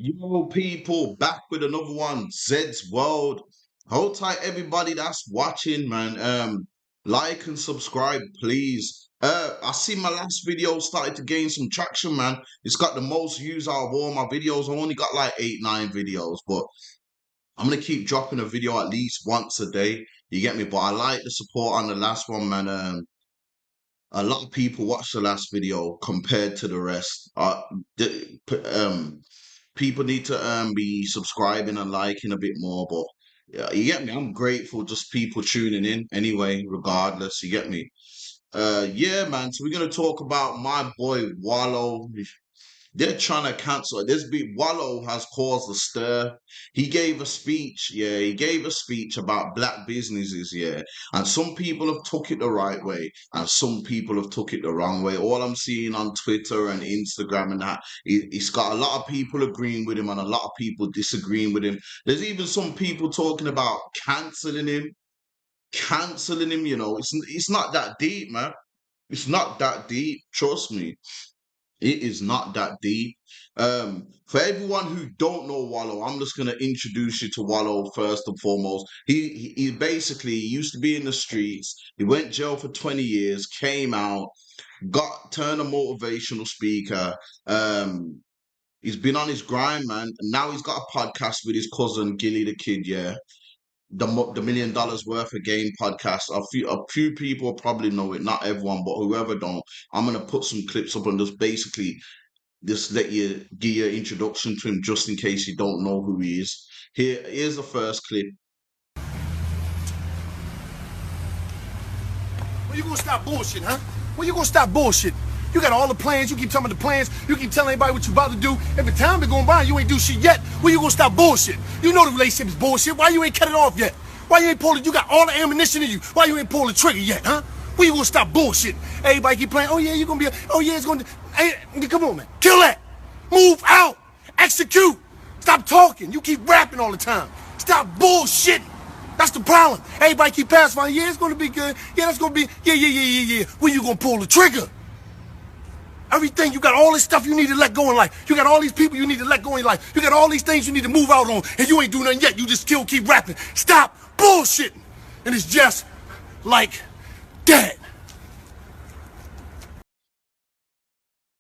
Yo, people, back with another one. Zed's World. Hold tight, everybody that's watching, man. Like and subscribe, please. I see my last video started to gain some traction, man. It's got the most views out of all my videos. I only got like 8, 9 videos, but I'm gonna keep dropping a video at least once a day. You get me? But I like the support on the last one, man. A lot of people watched the last video compared to the rest. People need to be subscribing and liking a bit more, but yeah, you get me. I'm grateful just people tuning in anyway, regardless. You get me. Yeah, man. So we're gonna talk about my boy Wallo. They're trying to cancel it. This big Wallo has caused a stir. He gave a speech, yeah. He gave a speech about black businesses, yeah. And some people have took it the right way, and some people have took it the wrong way. All I'm seeing on Twitter and Instagram and that, it's got a lot of people agreeing with him and a lot of people disagreeing with him. There's even some people talking about canceling him, canceling him. It's not that deep, man. It's not that deep. Trust me. It is not that deep. For everyone who don't know Wallo, I'm just gonna introduce you to Wallo first and foremost. He basically used to be in the streets. He went jail for 20 years, came out, got turned a motivational speaker. He's been on his grind, man. And now he's got a podcast with his cousin Gilly the Kid. Yeah, the $1 million worth of game podcast. A few people probably know it, not everyone, but whoever don't, I'm gonna put some clips up and just let you give your introduction to him just in case you don't know who he is. Here's the first clip. When you gonna stop bullshit, huh? When you gonna stop bullshit? You got all the plans, you keep telling me the plans, you keep telling everybody what you about to do. Every time been going by, you ain't do shit yet. When you gonna stop bullshit? You know the relationship is bullshit. Why you ain't cut it off yet? Why you ain't pulled it? You got all the ammunition in you. Why you ain't pulled the trigger yet, huh? When you gonna stop bullshit? Everybody keep playing, oh yeah, you're gonna be, oh yeah, it's gonna, hey, come on, man. Kill that. Move out. Execute. Stop talking. You keep rapping all the time. Stop bullshitting. That's the problem. Everybody keep pacifying. Yeah, it's gonna be good. Yeah, that's gonna be. Yeah. When you gonna pull the trigger? Everything, you got all this stuff you need to let go in life. You got all these people you need to let go in life. You got all these things you need to move out on, and you ain't do nothing yet. You just still keep rapping. Stop bullshitting. And it's just like that.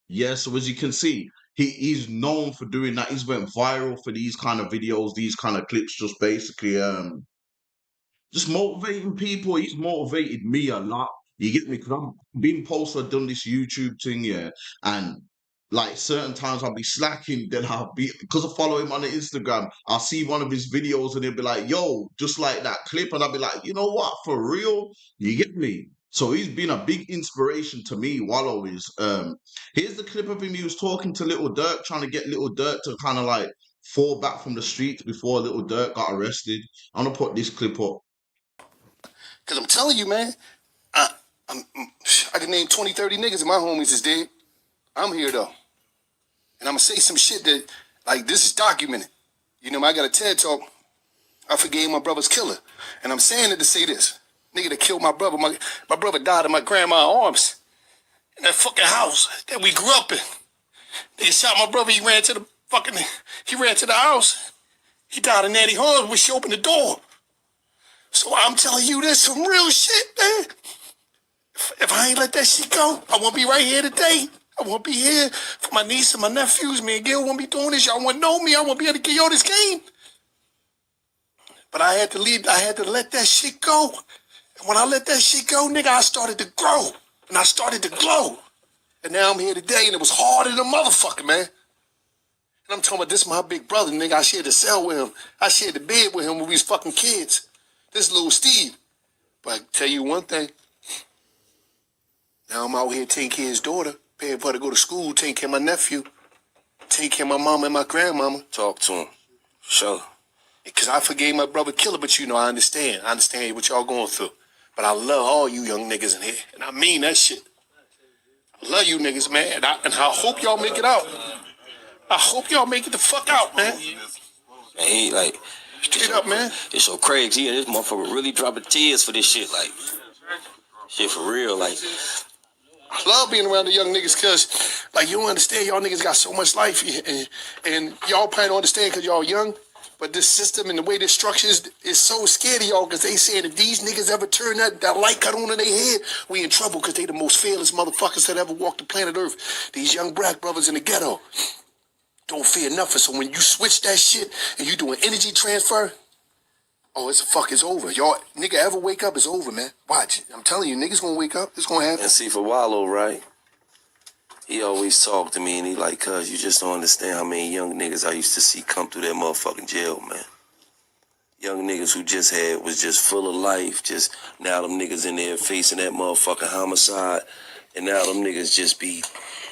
Yeah, so as you can see, he's known for doing that. He's went viral for these kind of videos, these kind of clips, just basically just motivating people. He's motivated me a lot. You get me? Because I'm being posted, done this YouTube thing, yeah, and like certain times I'll be slacking, then I'll be because I follow him on the Instagram. I'll see one of his videos and he'll be like, "Yo, just like that clip," and I'll be like, "You know what? For real?" You get me? So he's been a big inspiration to me. Wallow is. Here's the clip of him. He was talking to Little Dirk, trying to get Little Dirk to kind of like fall back from the streets before Little Dirk got arrested. I'm gonna put this clip up. Because I'm telling you, man, I, I can name 20, 30 niggas and my homies is dead. I'm here, though. And I'm going to say some shit that, like, this is documented. You know, I got a TED Talk. I forgave my brother's killer. And I'm saying it to say this. Nigga that killed my brother, my brother died in my grandma's arms. In that fucking house that we grew up in. They shot my brother, he ran to the house. He died in Nanny Horns when she opened the door. So I'm telling you this some real shit, man. If I ain't let that shit go, I won't be right here today. I won't be here for my niece and my nephews. Me and Gil won't be doing this. Y'all won't know me. I won't be able to get y'all this game. But I had to leave. I had to let that shit go. And when I let that shit go, nigga, I started to grow. And I started to glow. And now I'm here today, and it was hard as a motherfucker, man. And I'm talking about this my big brother, nigga. I shared the cell with him. I shared the bed with him when we was fucking kids. This little Steve. But I can tell you one thing. Now I'm out here taking care of his daughter, paying for her to go to school, taking care of my nephew, taking care of my mama and my grandmama. Talk to him. Sure. Because I forgave my brother killer, but you know, I understand. I understand what y'all going through. But I love all you young niggas in here. And I mean that shit. I love you niggas, man. And I hope y'all make it out. I hope y'all make it the fuck out, man. And he like Straight up, man. It's so crazy. Yeah, this motherfucker really dropping tears for this shit. Like shit for real. Like I love being around the young niggas because, like, you don't understand. Y'all niggas got so much life, and y'all probably don't understand because y'all young. But this system and the way this structure is so scared of y'all because they saying if these niggas ever turn that light cut on in their head, we in trouble because they the most fearless motherfuckers that ever walked the planet Earth. These young black brothers in the ghetto don't fear nothing. So when you switch that shit and you do an energy transfer, oh, it's over. Y'all, nigga ever wake up, it's over, man. Watch. I'm telling you, niggas gonna wake up. It's gonna happen. And see, for Wallo, right? He always talked to me and he like, cuz you just don't understand how many young niggas I used to see come through that motherfucking jail, man. Young niggas who was just full of life, just now them niggas in there facing that motherfucking homicide, and now them niggas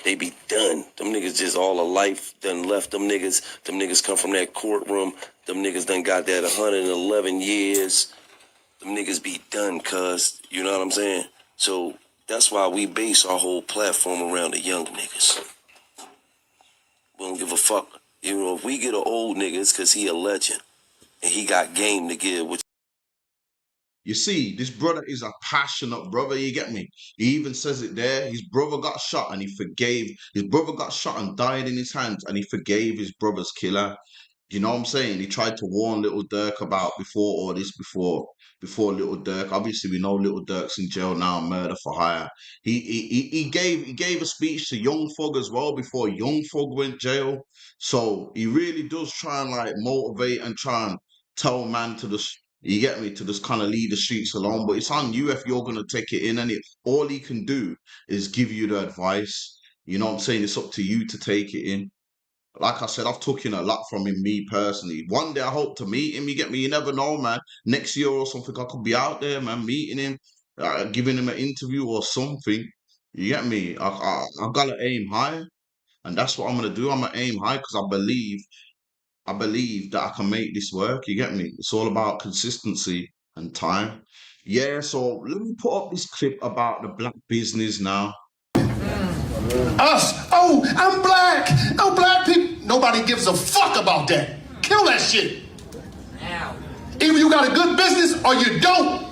they be done. Them niggas just all of life done left them niggas. Them niggas come from that courtroom. Them niggas done got that 111 years. Them niggas be done, cuz, you know what I'm saying? So that's why we base our whole platform around the young niggas. We don't give a fuck. You know, if we get an old nigga, it's cause he a legend. And he got game to give, which You see, this brother is a passionate brother, you get me? He even says it there. His brother got shot and he forgave. His brother got shot and died in his hands and he forgave his brother's killer. You know what I'm saying? He tried to warn Little Dirk about before all this, before Little Dirk. Obviously, we know Little Dirk's in jail now, murder for hire. He gave a speech to Young Thug as well before Young Thug went jail. So he really does try and like motivate and try and tell man to just you get me to just kind of leave the streets alone. But it's on you if you're gonna take it in, and it all he can do is give you the advice. You know what I'm saying? It's up to you to take it in. Like I said, I've taken a lot from him, me personally. One day I hope to meet him. You get me? You never know, man. Next year or something, I could be out there, man, meeting him, giving him an interview or something. You get me? I gotta aim high, and that's what I'm gonna do. I'm gonna aim high because I believe that I can make this work. You get me? It's all about consistency and time. Yeah. So let me put up this clip about the black business now. Us. Oh, I'm black. Oh, black people. Nobody gives a fuck about that. Kill that shit. Either you got a good business or you don't.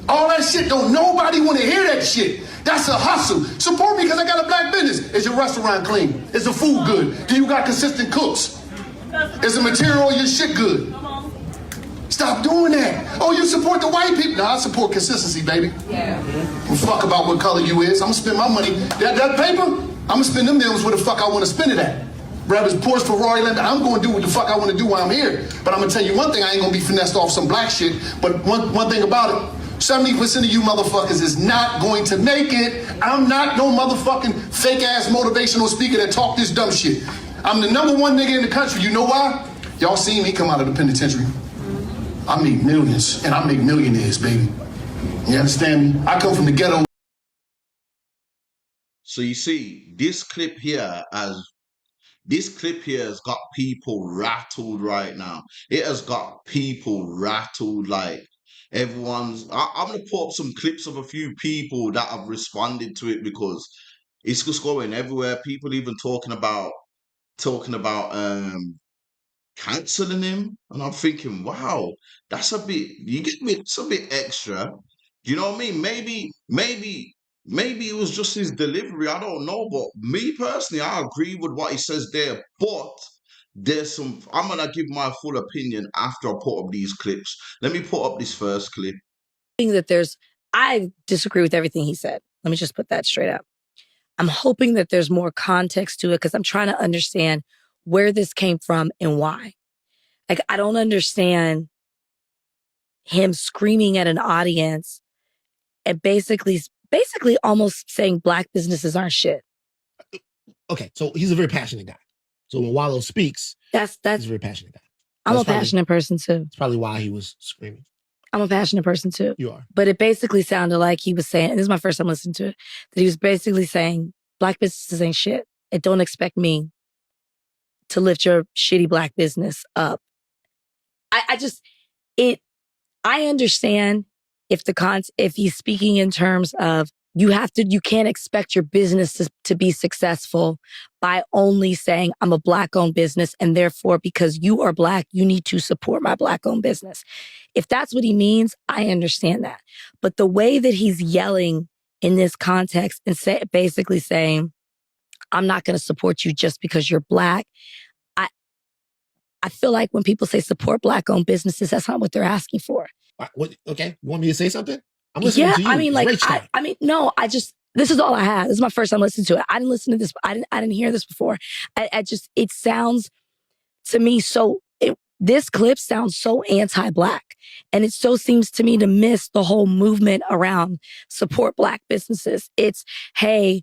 All that shit, don't nobody want to hear that shit. That's a hustle. Support me because I got a black business. Is your restaurant clean? Is the food good? Do you got consistent cooks? Is the material your shit good? Stop doing that. Oh, you support the white people? No, I support consistency, baby. Yeah. Fuck about what color you is. I'm gonna spend my money. That paper, I'm gonna spend them millions where the fuck I want to spend it at. Whether it's Porsche, Ferrari, Lamborghini, I'm gonna do what the fuck I want to do while I'm here. But I'm gonna tell you one thing, I ain't gonna be finessed off some black shit. But one thing about it, 70% of you motherfuckers is not going to make it. I'm not no motherfucking fake ass motivational speaker that talk this dumb shit. I'm the number one nigga in the country. You know why? Y'all seen me come out of the penitentiary. I make millions and I make millionaires, baby. You understand me? I come from the ghetto. So you see, this clip here has got people rattled right now. It has got people rattled like I'm gonna put up some clips of a few people that have responded to it because it's just going everywhere. People even talking about canceling him, and I'm thinking, wow, that's a bit. You get me? It's a bit extra. You know what I mean? Maybe it was just his delivery. I don't know, but me personally, I agree with what he says there. But there's some. I'm gonna give my full opinion after I put up these clips. Let me put up this first clip. I disagree with everything he said. Let me just put that straight up. I'm hoping that there's more context to it because I'm trying to understand where this came from and why. Like, I don't understand him screaming at an audience and basically almost saying black businesses aren't shit. Okay, so he's a very passionate guy. So when Wallo speaks, he's a very passionate guy. I'm a passionate person too. That's probably why he was screaming. I'm a passionate person too. You are. But it basically sounded like he was saying, and this is my first time listening to it, that he was basically saying, black businesses ain't shit. And don't expect me to lift your shitty black business up. I understand if he's speaking in terms of you can't expect your business to be successful by only saying I'm a black owned business and therefore because you are black, you need to support my black owned business. If that's what he means, I understand that. But the way that he's yelling in this context and basically saying, I'm not going to support you just because you're Black. I feel like when people say support Black-owned businesses, that's not what they're asking for. Okay, you want me to say something? I'm listening to you. I mean, no, this is all I have. This is my first time listening to it. I didn't listen to this. I didn't hear this before. It sounds to me this clip sounds so anti-Black. And it so seems to me to miss the whole movement around support Black businesses. It's, hey,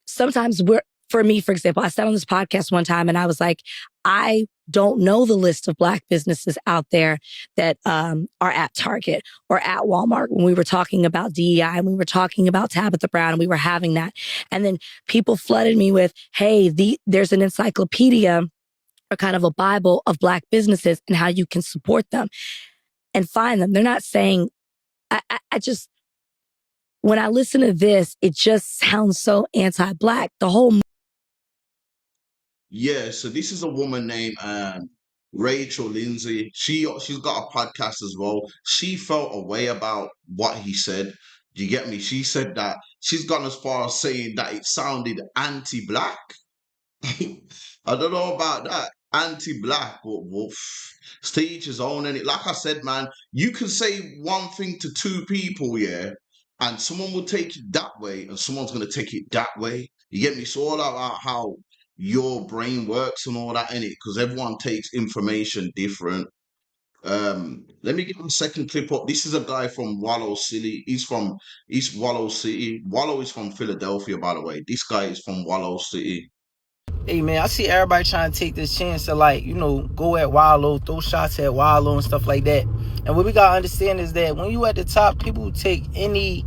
sometimes for me, for example, I sat on this podcast one time and I was like, I don't know the list of Black businesses out there that are at Target or at Walmart when we were talking about DEI and we were talking about Tabitha Brown and we were having that. And then people flooded me with, hey, there's an encyclopedia or kind of a Bible of Black businesses and how you can support them and find them. They're not saying, when I listen to this, it just sounds so anti-Black. The whole. Yeah, so this is a woman named Rachel Lindsay. She's got a podcast as well. She felt a way about what he said. Do you get me? She said that she's gone as far as saying that it sounded anti-Black. I don't know about that. Anti-Black, but woof. To each his own. And like I said, man, you can say one thing to two people, yeah, and someone will take it that way, and someone's gonna take it that way. You get me? It's all about how your brain works and all that in it, because everyone takes information different. Let me get the second clip up. This is a guy from Wallo City. He's from East Wallo City. Wallo is from Philadelphia, by the way. This guy is from Wallo City. Hey man, I see everybody trying to take this chance to go at Wallo, throw shots at Wallo and stuff like that. And what we gotta understand is that when you at the top, people take any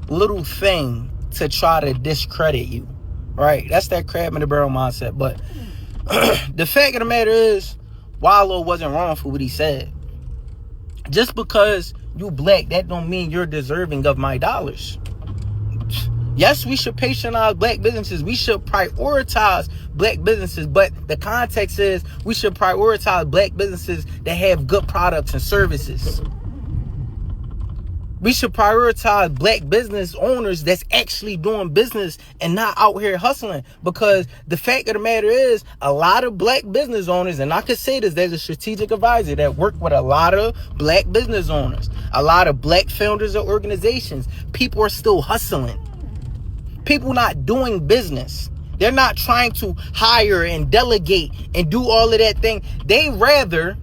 little thing to try to discredit you, right? That's that crab in the barrel mindset. But the fact of the matter is, Wallo wasn't wrong for what he said. Just because you Black, that don't mean you're deserving of my dollars. Yes, we should patronize Black businesses. We should prioritize Black businesses. But the context is we should prioritize Black businesses that have good products and services. We should prioritize Black business owners that's actually doing business and not out here hustling. Because the fact of the matter is, a lot of Black business owners, and I could say this, there's a strategic advisor that work with a lot of Black business owners, a lot of Black founders of organizations. People are still hustling. People not doing business. They're not trying to hire and delegate and do all of that thing. They rather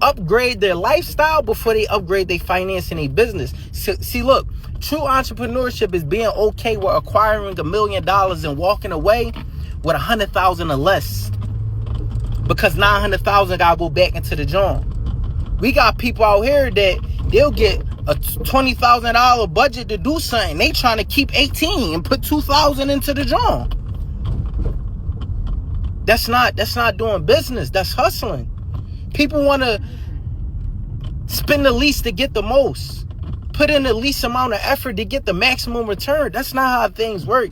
upgrade their lifestyle before they upgrade their finance and their business. See, look, true entrepreneurship is being okay with acquiring $1 million and walking away with 100,000 or less, because 900,000 gotta go back into the joint. We got people out here that they'll get a $20,000 budget to do something. They trying to keep 18 and put 2,000 into the joint. That's not doing business. That's hustling. People want to spend the least to get the most. Put in the least amount of effort to get the maximum return. That's not how things work.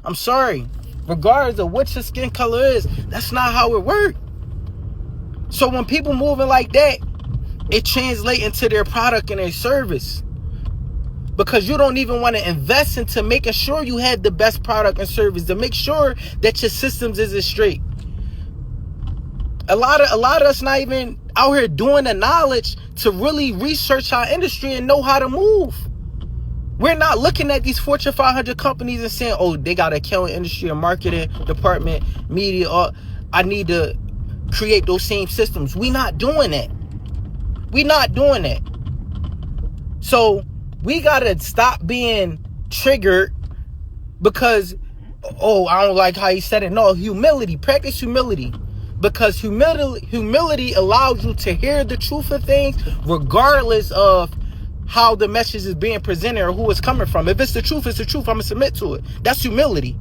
I'm sorry. Regardless of what your skin color is, that's not how it works. So when people moving like that, it translates into their product and their service. Because you don't even want to invest into making sure you have the best product and service, to make sure that your systems is straight. A lot of us not even out here doing the knowledge to really research our industry and know how to move. We're not looking at these Fortune 500 companies and saying, oh, they got an accounting industry, a marketing department, media, or I need to create those same systems. We're not doing that. We're not doing that. So we got to stop being triggered because, oh, I don't like how he said it. No, humility. Practice humility. Because humility allows you to hear the truth of things regardless of how the message is being presented or who it's coming from. If it's the truth, it's the truth. I'm going to submit to it. That's humility.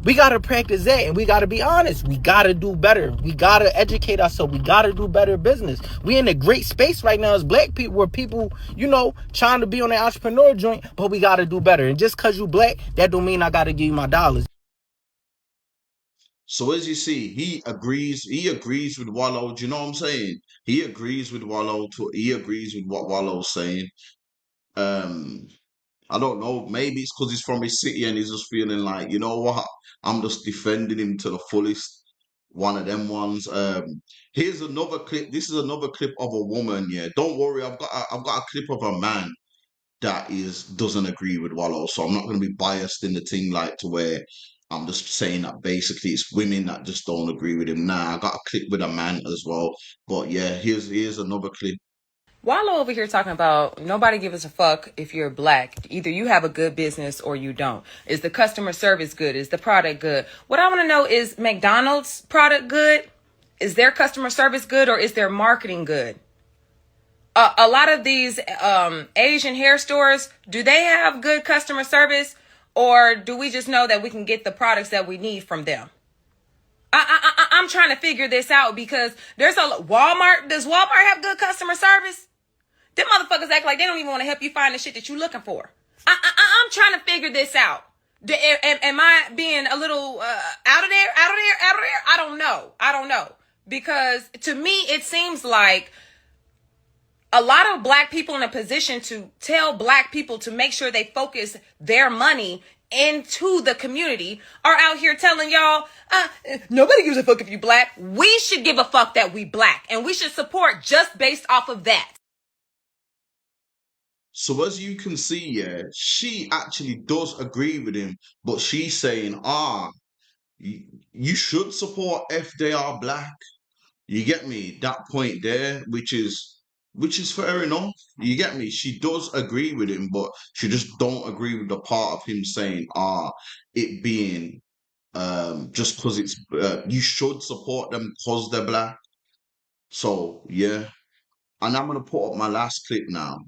We got to practice that, and we got to be honest. We got to do better. We got to educate ourselves. We got to do better business. We in a great space right now as Black people, where people, trying to be on the entrepreneur joint, but we got to do better. And just because you Black, that don't mean I got to give you my dollars. So as you see, he agrees with Wallo. Do you know what I'm saying? He agrees with Wallo. He agrees with what Wallo's saying. Um, I don't know. Maybe it's because he's from his city and he's just feeling like, you know what? I'm just defending him to the fullest. One of them ones. Here's another clip. This is another clip of a woman. Yeah, don't worry. I've got a clip of a man that is doesn't agree with Wallo. So I'm not going to be biased in the thing like to where I'm just saying that basically it's women that just don't agree with him. Nah, I got a clip with a man as well. But yeah, here's another clip. Wallo over here talking about nobody gives a fuck if you're black. Either you have a good business or you don't. Is the customer service good? Is the product good? What I want to know is McDonald's product good? Is their customer service good or is their marketing good? A lot of these Asian hair stores, do they have good customer service or do we just know that we can get the products that we need from them? I'm trying to figure this out because there's a Walmart. Does Walmart have good customer service? Them motherfuckers act like they don't even want to help you find the shit that you're looking for. I'm trying to figure this out. Am I being a little out of there? I don't know. Because to me, it seems like a lot of black people in a position to tell black people to make sure they focus their money into the community are out here telling y'all, nobody gives a fuck if you black. We should give a fuck that we black and we should support just based off of that. So as you can see, yeah, she actually does agree with him, but she's saying, you should support if they are black. You get me? That point there, which is fair enough. You get me? She does agree with him, but she just don't agree with the part of him saying, it being just because it's you should support them because they're black. So yeah, and I'm gonna put up my last clip now.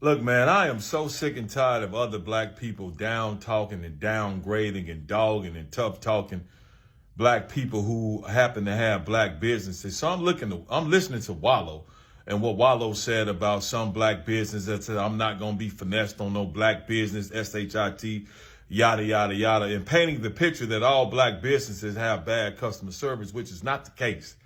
Look, man, I am so sick and tired of other black people down talking and downgrading and dogging and tough talking black people who happen to have black businesses. So I'm listening to Wallo and what Wallo said about some black business that said, I'm not going to be finessed on no black business, SHIT, yada, yada, yada, and painting the picture that all black businesses have bad customer service, which is not the case.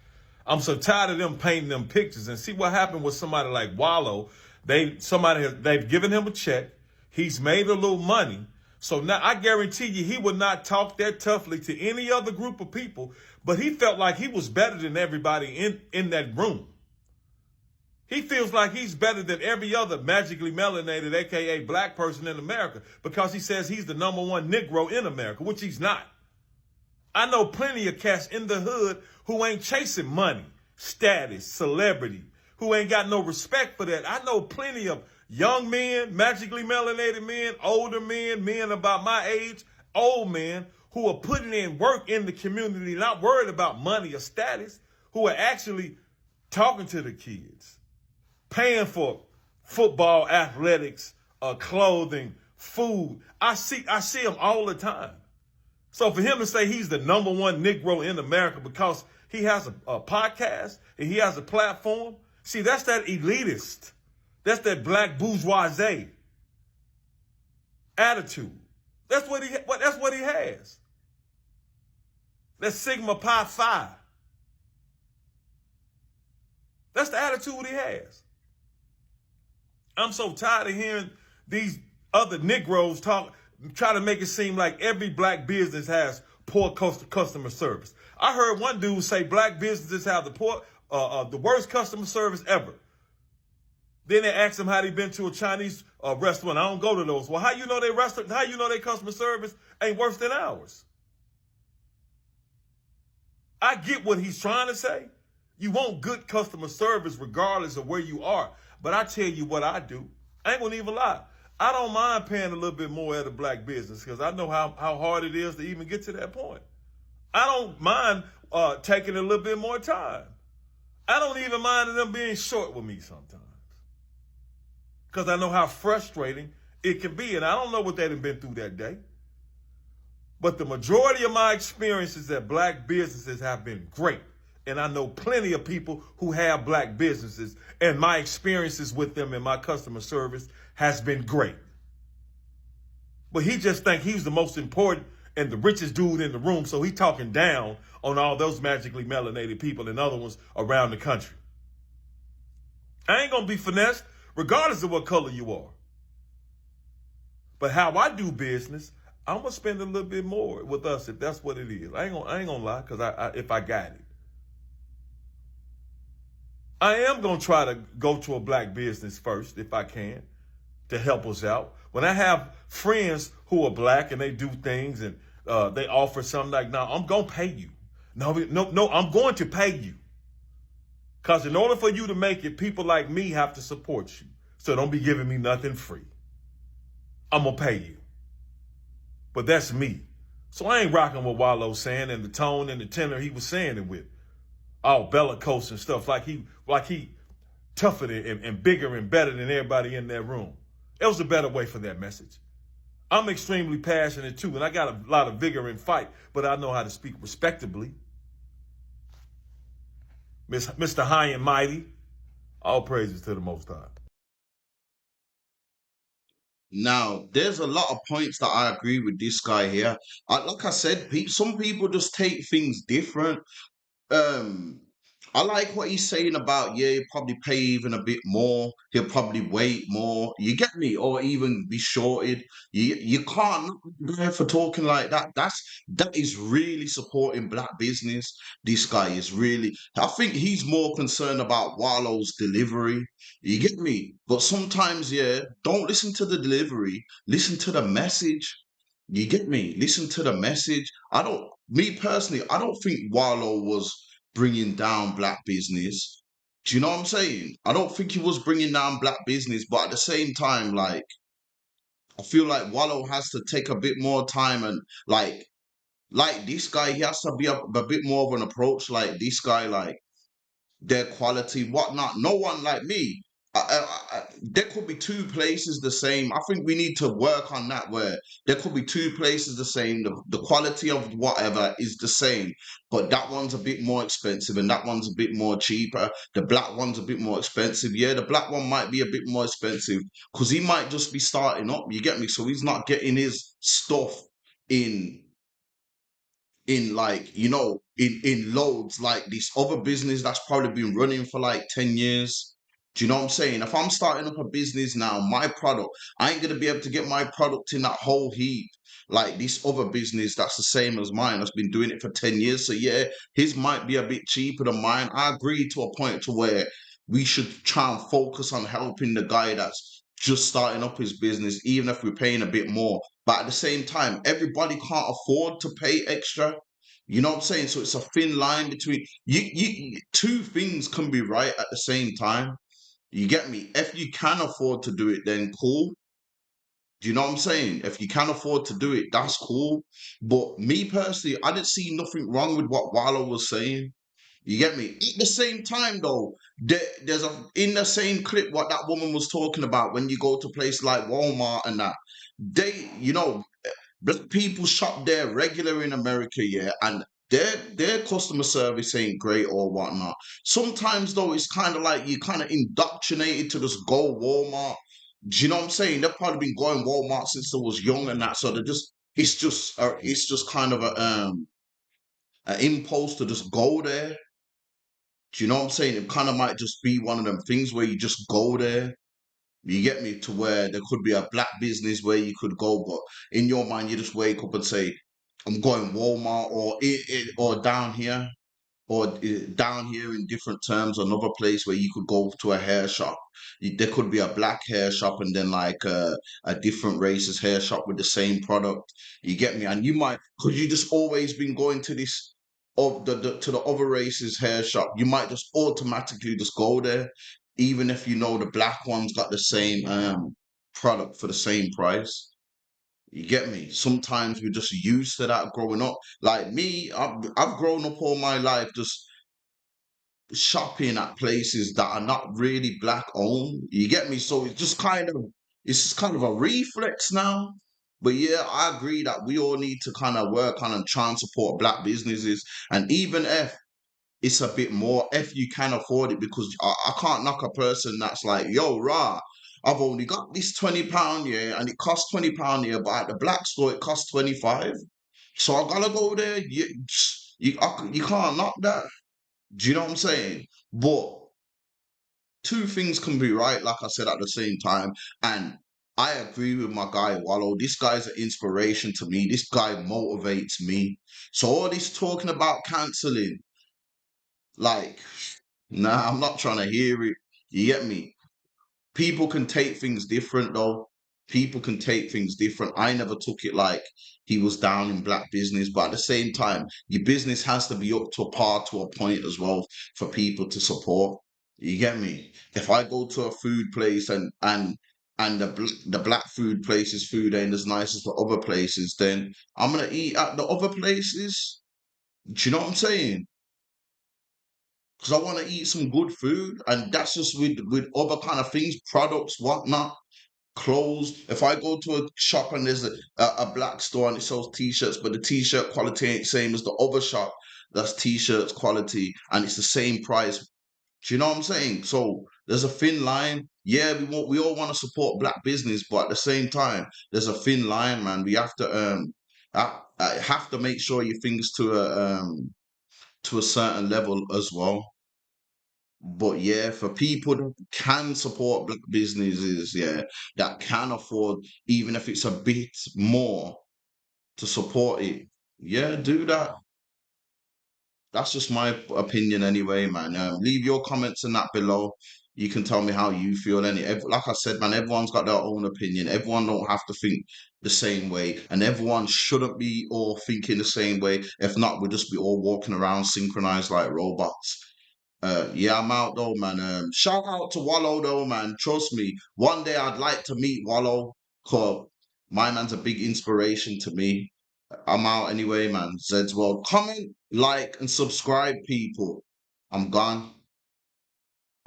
I'm so tired of them painting them pictures. And see what happened with somebody like Wallo. They've given him a check. He's made a little money. So now I guarantee you he would not talk that toughly to any other group of people, but he felt like he was better than everybody in that room. He feels like he's better than every other magically melanated, aka black person in America, because he says he's the #1 Negro in America, which he's not. I know plenty of cats in the hood who ain't chasing money, status, celebrity, who ain't got no respect for that. I know plenty of young men, magically melanated men, older men, men about my age, old men, who are putting in work in the community, not worried about money or status, who are actually talking to the kids, paying for football, athletics, clothing, food. I see them all the time. So for him to say he's the #1 Negro in America because he has a podcast and he has a platform, see, that's that elitist. That's that black bourgeoisie attitude. That's what he has. That's Sigma Pi Phi. That's the attitude he has. I'm so tired of hearing these other Negroes try to make it seem like every black business has poor customer service. I heard one dude say black businesses have the worst customer service ever. Then they asked him how he been to a Chinese restaurant. I don't go to those. Well, how you know their customer service ain't worse than ours? I get what he's trying to say. You want good customer service regardless of where you are. But I tell you what I do. I ain't gonna even lie. I don't mind paying a little bit more at a black business because I know how hard it is to even get to that point. I don't mind taking a little bit more time. I don't even mind them being short with me sometimes because I know how frustrating it can be. And I don't know what they've been through that day. But the majority of my experiences at black businesses have been great. And I know plenty of people who have black businesses, and my experiences with them and my customer service has been great. But he just think he's the most important and the richest dude in the room, so he talking down on all those magically melanated people and other ones around the country. I ain't gonna be finessed, regardless of what color you are. But how I do business, I'm gonna spend a little bit more with us if that's what it is. I ain't gonna lie, cause if I got it, I am gonna try to go to a black business first if I can to help us out. When I have friends who are black and they do things and they offer something like, "No, I'm gonna pay you." No, I'm going to pay you. Because in order for you to make it, people like me have to support you. So don't be giving me nothing free. I'm going to pay you. But that's me. So I ain't rocking what Wallo's saying and the tone and the tenor he was saying it with. All bellicose and stuff like he tougher and bigger and better than everybody in that room. It was a better way for that message. I'm extremely passionate too, and I got a lot of vigor in fight, but I know how to speak respectably. Mr. High and Mighty, all praises to the Most High. Now, there's a lot of points that I agree with this guy here. Like I said, some people just take things different. Um, I like what he's saying about, yeah, he'll probably pay even a bit more. He'll probably wait more. You get me? Or even be shorted. You can't knock the guy for talking like that. That is really supporting black business. This guy is really. I think he's more concerned about Wallo's delivery. You get me? But sometimes, yeah, don't listen to the delivery. Listen to the message. You get me? Listen to the message. Me personally, I don't think Wallo was bringing down black business. Do you know what I'm saying? I don't think he was bringing down black business, but at the same time, like, I feel like Wallo has to take a bit more time and like this guy, he has to be a bit more of an approach. Like this guy, like their quality, whatnot. No one like me. There could be two places the same. I think we need to work on that where there could be two places the same. The quality of whatever is the same, but that one's a bit more expensive and that one's a bit more cheaper. The black one's a bit more expensive. Yeah, the black one might be a bit more expensive because he might just be starting up. You get me? So he's not getting his stuff in like in loads like this other business that's probably been running for like 10 years. Do you know what I'm saying? If I'm starting up a business now, my product, I ain't gonna be able to get my product in that whole heap like this other business that's the same as mine that's been doing it for 10 years. So yeah, his might be a bit cheaper than mine. I agree to a point to where we should try and focus on helping the guy that's just starting up his business, even if we're paying a bit more. But at the same time, everybody can't afford to pay extra. You know what I'm saying? So it's a thin line between two things can be right at the same time. You get me? If you can afford to do it, then cool. Do you know what I'm saying? If you can afford to do it, that's cool. But me personally, I didn't see nothing wrong with what Wallo was saying. You get me? At the same time, though, there's a in the same clip what that woman was talking about when you go to a place like Walmart and that black people shop there regular in America, yeah, and their customer service ain't great or whatnot. Sometimes though, it's kind of like you kind of indoctrinated to just go Walmart. Do you know what I'm saying? They've probably been going Walmart since they was young and that, so it's just kind of an impulse to just go there. Do you know what I'm saying? It kind of might just be one of them things where you just go there. You get me to where there could be a black business where you could go, but in your mind you just wake up and say, "I'm going Walmart or down here." Or down here in different terms, another place where you could go to a hair shop. There could be a black hair shop and then like a different race's hair shop with the same product. You get me? And you might, because you just always been going to this of to the other race's hair shop, you might just automatically just go there, even if you know the black one's got the same product for the same price. You get me? Sometimes we're just used to that growing up. Like me, I've grown up all my life just shopping at places that are not really black owned. You get me? So it's just kind of a reflex now. But yeah, I agree that we all need to kind of work on and try and support black businesses. And even if it's a bit more, if you can afford it, because I can't knock a person that's like, yo, rah, I've only got this £20 here and it costs £20 here, but at the black store it costs 25. So I gotta go there. You can't knock that. Do you know what I'm saying? But two things can be right, like I said, at the same time. And I agree with my guy Wallo. This guy's an inspiration to me. This guy motivates me. So all this talking about canceling, like, nah, I'm not trying to hear it. You get me? People can take things different though. People can take things different. I never took it like he was down in black business, but at the same time, your business has to be up to a par to a point as well for people to support. You get me? If I go to a food place and the black food place's food ain't as nice as the other places, then I'm gonna eat at the other places. Do you know what I'm saying? Because I want to eat some good food, and that's just with other kind of things, products, whatnot, clothes. If I go to a shop and there's a black store and it sells t-shirts, but the t-shirt quality ain't same as the other shop that's t-shirts quality, and it's the same price. Do you know what I'm saying? So there's a thin line. Yeah, we all want to support black business, but at the same time, there's a thin line, man. We have to I have to make sure your things to a certain level as well. But yeah, for people that can support black businesses, yeah, that can afford, even if it's a bit more to support it, yeah, do that. That's just my opinion anyway, man. Leave your comments in that below. You can tell me how you feel. Like I said, man, everyone's got their own opinion. Everyone don't have to think the same way, and everyone shouldn't be all thinking the same way. If not, we'll just be all walking around synchronized like robots. Yeah, I'm out though, man. Shout out to Wallo though, man. Trust me, one day I'd like to meet Wallo, cause my man's a big inspiration to me. I'm out anyway, man. Zed's well. Comment, like, and subscribe, people. I'm gone.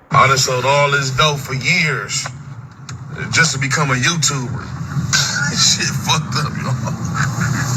I done sold all this dope for years just to become a YouTuber. Shit fucked up, y'all.